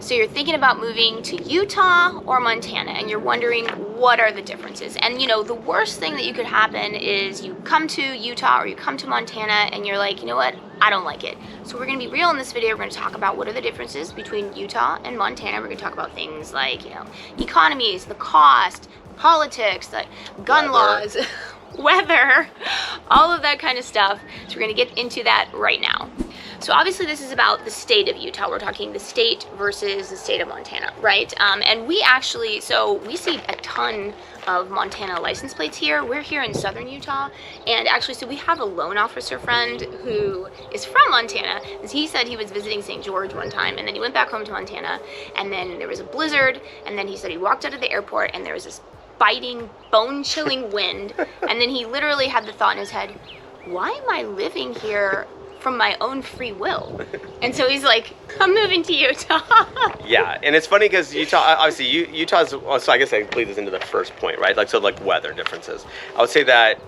So you're thinking about moving to Utah or Montana, and you're wondering what are the differences. And you know, the worst thing that you could happen is you come to Utah or you come to Montana and you're like, you know what, I don't like it. So we're gonna be real in this video. We're gonna talk about what are the differences between Utah and Montana. We're gonna talk about things like, you know, economies, the cost, politics, the gun laws, weather, all of that kind of stuff. So we're gonna get into that right now. So obviously this is about the state of Utah. We're talking the state versus the state of Montana, right? And we actually, so we see a ton of Montana license plates here. We're here in southern Utah, and actually, so we have a loan officer friend who is from Montana, and he said he was visiting St. George one time, and then he went back home to Montana, and then there was a blizzard, and then he said he walked out of the airport, and there was this biting, bone-chilling wind, and then he literally had the thought in his head, why am I living here from my own free will? And so he's like, I'm moving to Utah. Yeah, and it's funny because Utah, obviously Utah's, so I guess I can lead this into the first point, right? Like, so like weather differences. I would say that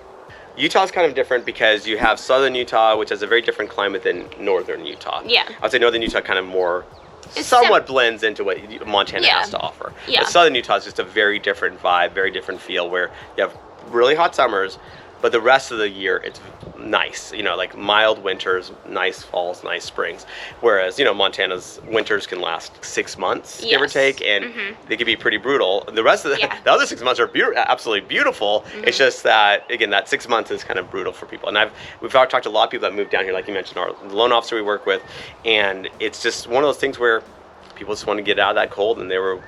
Utah's kind of different because you have southern Utah, which has a very different climate than northern Utah. Yeah. I would say northern Utah kind of more somewhat blends into what Montana has to offer. Yeah. But southern Utah is just a very different vibe, very different feel, where you have really hot summers, but the rest of the year it's nice, you know, like mild winters, nice falls, nice springs. Whereas, you know, Montana's winters can last 6 months, give or take, and they can be pretty brutal. The rest of the other 6 months are absolutely beautiful. It's just that, again, that 6 months is kind of brutal for people. And we've talked to a lot of people that moved down here, like you mentioned, our loan officer we work with, and it's just one of those things where people just want to get out of that cold, and they were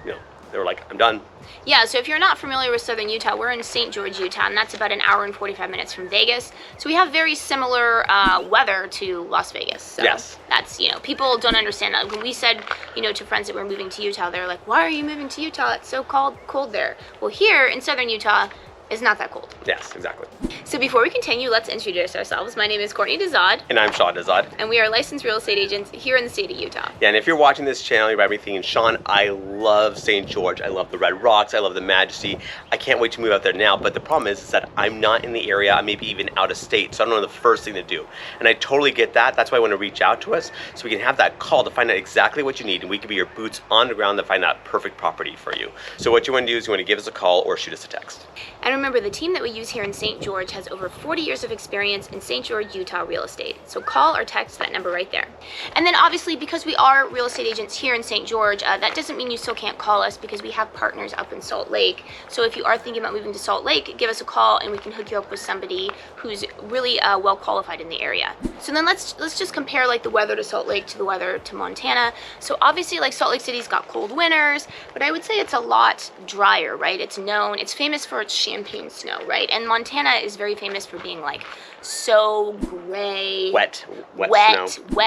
like, I'm done. Yeah, so if you're not familiar with southern Utah, we're in St. George, Utah, and that's about an hour and 45 minutes from Vegas. So we have very similar weather to Las Vegas. So yes. That's, you know, people don't understand that. When we said, you know, to friends that we're moving to Utah, they're like, why are you moving to Utah? It's so cold there. Well, here in southern Utah, it's not that cold. Yes, exactly. So before we continue, let's introduce ourselves. My name is Courtney Dezad. And I'm Sean Dezad. And we are licensed real estate agents here in the state of Utah. Yeah, and if you're watching this channel, you're probably thinking, Sean, I love St. George. I love the Red Rocks. I love the Majesty. I can't wait to move out there now. But the problem is that I'm not in the area. I may be even out of state. So I don't know the first thing to do. And I totally get that. That's why I want to reach out to us so we can have that call to find out exactly what you need. And we can be your boots on the ground to find that perfect property for you. So what you want to do is you want to give us a call or shoot us a text. And remember, the team that we use here in St. George has over 40 years of experience in St. George, Utah real estate. So call or text that number right there. And then obviously, because we are real estate agents here in St. George, that doesn't mean you still can't call us because we have partners up in Salt Lake. So if you are thinking about moving to Salt Lake, give us a call and we can hook you up with somebody who's really well qualified in the area. So then let's just compare like the weather to Salt Lake to the weather to Montana. So obviously, like Salt Lake City's got cold winters, but I would say it's a lot drier, right? It's famous for its champagne snow, right? And Montana is very famous for being like so gray, wet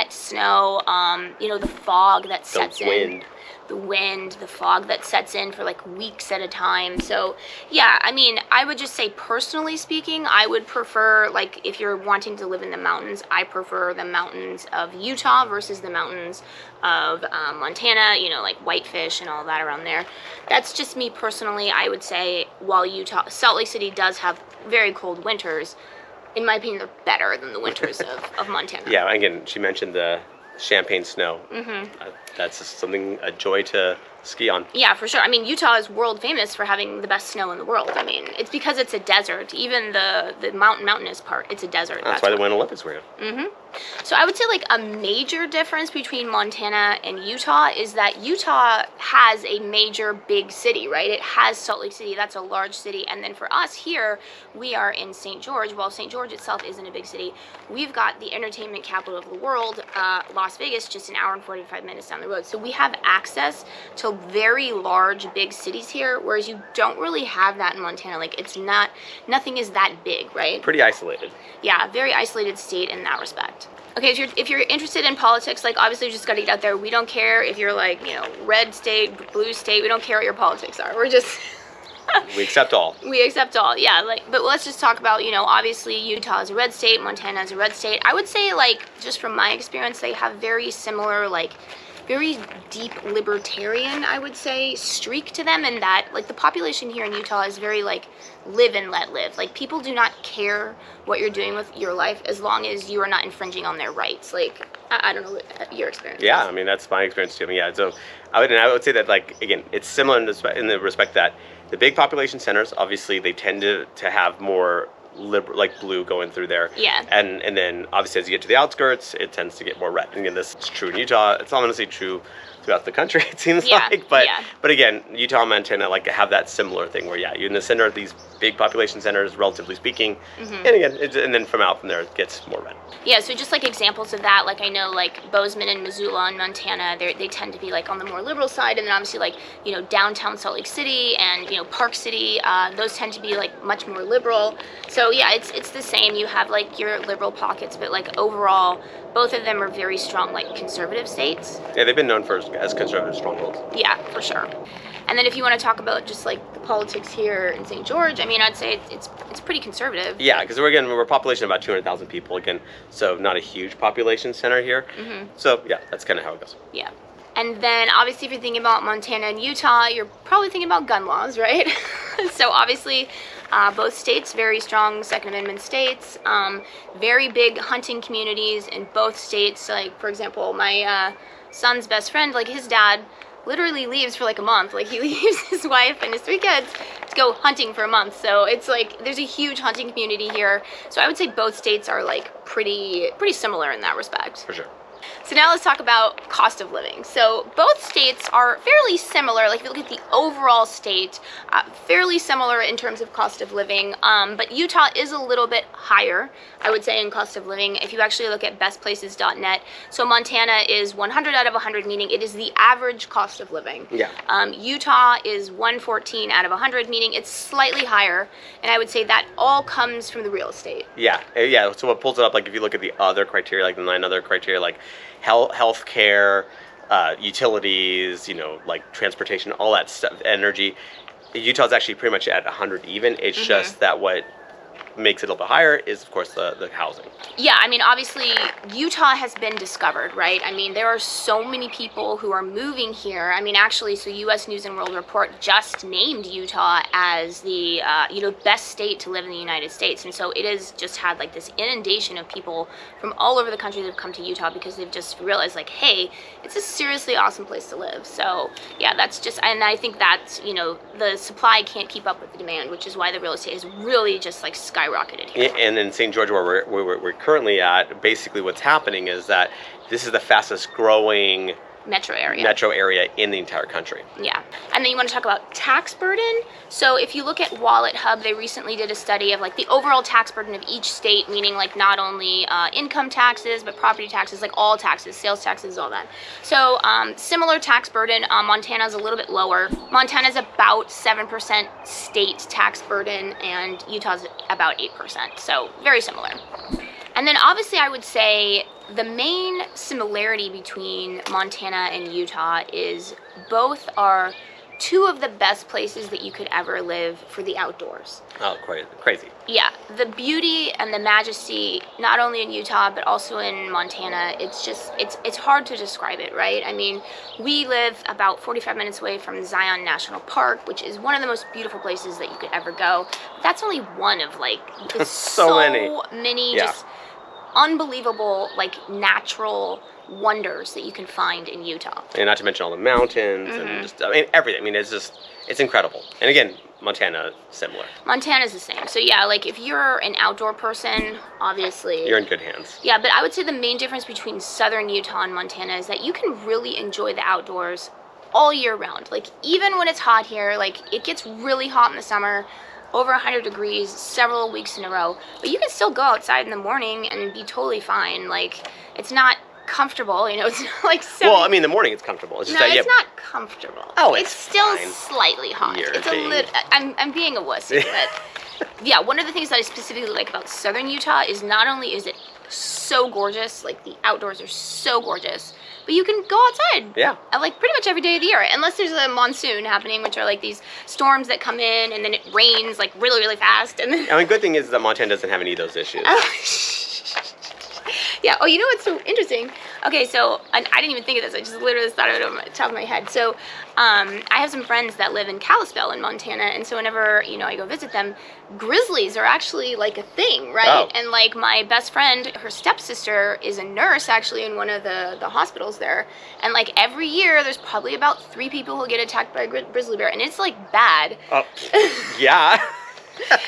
snow. You know, the fog that sets in, the fog that sets in for like weeks at a time. So yeah, I mean, I would just say personally speaking, I would prefer, like, if you're wanting to live in the mountains, I prefer the mountains of Utah versus the mountains of Montana, you know, like Whitefish and all that around there. That's just me personally. I would say while Salt Lake City does have very cold winters, in my opinion, they're better than the winters of Montana. Yeah, again, she mentioned the champagne snow. That's just something, a joy to ski on. Yeah, for sure. I mean, Utah is world famous for having the best snow in the world. I mean, it's because it's a desert. Even the mountainous part, it's a desert. That's why the Winter Olympics were here. So I would say like a major difference between Montana and Utah is that Utah has a major big city, right? It has Salt Lake City. That's a large city. And then for us here, we are in St. George. While St. George itself isn't a big city, we've got the entertainment capital of the world, Las Vegas, just an hour and 45 minutes down the road. So we have access to very large, big cities here, whereas you don't really have that in Montana. Like, nothing is that big, right? Pretty isolated. Yeah, very isolated state in that respect. Okay, if you're interested in politics, like, obviously you just got to get out there. We don't care if you're like, you know, red state, blue state. We don't care what your politics are. We're just we accept all. We accept all, yeah. Like, but let's just talk about, you know, obviously Utah is a red state, Montana is a red state. I would say, like, just from my experience, they have very similar, like, very deep libertarian, I would say, streak to them, and that like the population here in Utah is very like live and let live. Like people do not care what you're doing with your life as long as you are not infringing on their rights. Like I don't know what your experience. Yeah, is. I mean that's my experience too. I mean, yeah, so I would say that like again, it's similar in the respect that the big population centers obviously they tend to have more liberal, like blue going through there. Yeah. And then obviously as you get to the outskirts, it tends to get more red. And again, this is true in Utah. It's honestly true throughout the country, it seems like. But again, Utah and Montana like have that similar thing where you're in the center of these big population centers, relatively speaking. And again, and then from there it gets more red. Yeah, so just like examples of that, like I know like Bozeman and Missoula and Montana, they tend to be like on the more liberal side, and then obviously like, you know, downtown Salt Lake City and, you know, Park City, those tend to be like much more liberal. So yeah, it's the same. You have like your liberal pockets, but like overall, both of them are very strong like conservative states. Yeah, they've been known as conservative strongholds. Yeah, for sure. And then if you want to talk about just like the politics here in St. George, I mean, I'd say it's pretty conservative. Yeah, because we're a population of about 200,000 people again, so not a huge population center here. So yeah, that's kind of how it goes. Yeah. And then obviously if you're thinking about Montana and Utah, you're probably thinking about gun laws, right? So obviously both states, very strong Second Amendment states, very big hunting communities in both states. Like for example, my son's best friend, like his dad literally leaves for like a month. Like he leaves his wife and his 3 kids to go hunting for a month. So it's like there's a huge hunting community here. So I would say both states are like pretty similar in that respect. For sure. So now let's talk about cost of living. So both states are fairly similar. Like if you look at the overall state, fairly similar in terms of cost of living. But Utah is a little bit higher, I would say, in cost of living. If you actually look at bestplaces.net, so Montana is 100 out of 100, meaning it is the average cost of living. Yeah. Utah is 114 out of 100, meaning it's slightly higher. And I would say that all comes from the real estate. Yeah. So what pulls it up, like if you look at the other criteria, like the 9 other criteria, like health care, utilities, you know, like transportation, all that stuff, energy. Utah's actually pretty much at 100 even. It's just that what makes it a little bit higher is, of course, the housing. Yeah, I mean, obviously, Utah has been discovered, right? I mean, there are so many people who are moving here. I mean, actually, so U.S. News and World Report just named Utah as the, best state to live in the United States. And so it has just had, like, this inundation of people from all over the country that have come to Utah because they've just realized, like, hey, it's a seriously awesome place to live. So, yeah, that's just, and I think that, you know, the supply can't keep up with the demand, which is why the real estate has really just, like, skyrocketed here. And in St. George, where we're currently at, basically what's happening is that this is the fastest growing metro area in the entire country. Yeah. And then you want to talk about tax burden. So if you look at Wallet Hub, they recently did a study of like the overall tax burden of each state, meaning like not only income taxes, but property taxes, like all taxes, sales taxes, all that. So similar tax burden. Montana's a little bit lower. Montana's about 7% state tax burden, and Utah's about 8%. So very similar. And then obviously I would say the main similarity between Montana and Utah is both are 2 of the best places that you could ever live for the outdoors. Oh, crazy. Yeah, the beauty and the majesty, not only in Utah, but also in Montana, it's just, it's hard to describe it, right? I mean, we live about 45 minutes away from Zion National Park, which is one of the most beautiful places that you could ever go. But that's only one of like, so many yeah. just unbelievable, like natural wonders that you can find in Utah. And not to mention all the mountains and just, I mean, everything. I mean, it's incredible. And again, Montana, similar. Montana's the same. So yeah, like if you're an outdoor person, obviously you're in good hands. Yeah, but I would say the main difference between southern Utah and Montana is that you can really enjoy the outdoors all year round. Like even when it's hot here, like it gets really hot in the summer, over 100 degrees several weeks in a row, but you can still go outside in the morning and be totally fine. Like it's not comfortable, you know, it's not like well, I mean, in the morning it's comfortable. It's just that it's not comfortable. Oh, it's still fine. Slightly hot. It's a little. I'm being a wussy, but yeah, one of the things that I specifically like about southern Utah is not only is it so gorgeous, like the outdoors are so gorgeous, but you can go outside. Yeah. Like pretty much every day of the year, unless there's a monsoon happening, which are like these storms that come in and then it rains like really, really fast. And then I mean, good thing is that Montana doesn't have any of those issues. Yeah. Oh, you know what's so interesting? Okay, so I didn't even think of this. I just literally thought of it on the top of my head. So, I have some friends that live in Kalispell in Montana, and so whenever I go visit them, grizzlies are actually like a thing, right? Oh. And like my best friend, her stepsister is a nurse actually in one of the hospitals there, and like every year there's probably about 3 people who get attacked by a grizzly bear, and it's like bad. Oh, yeah.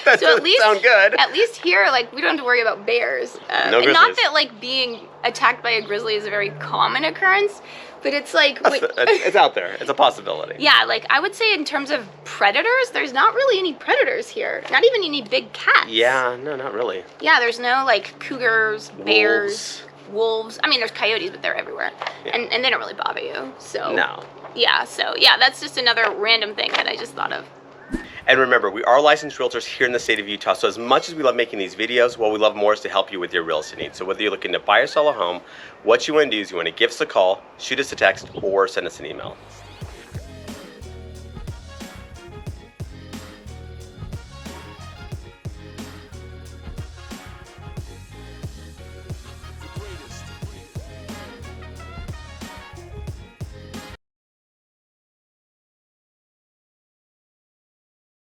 That So doesn't sound good. At least here, like we don't have to worry about bears. No and not grizzlies. that like being attacked by a grizzly is a very common occurrence, but it's like It's out there. It's a possibility. yeah, like I would say in terms of predators, there's not really any predators here. Not even any big cats. Yeah, no, not really. Yeah, there's no like cougars, bears, wolves. I mean, there's coyotes, but they're everywhere, Yeah. and they don't really bother you. So No. yeah, that's just another random thing that I just thought of. And remember, we are licensed realtors here in the state of Utah, so as much as we love making these videos, what we love more is to help you with your real estate needs. So whether you're looking to buy or sell a home, what you want to do is you want to give us a call, shoot us a text, or send us an email.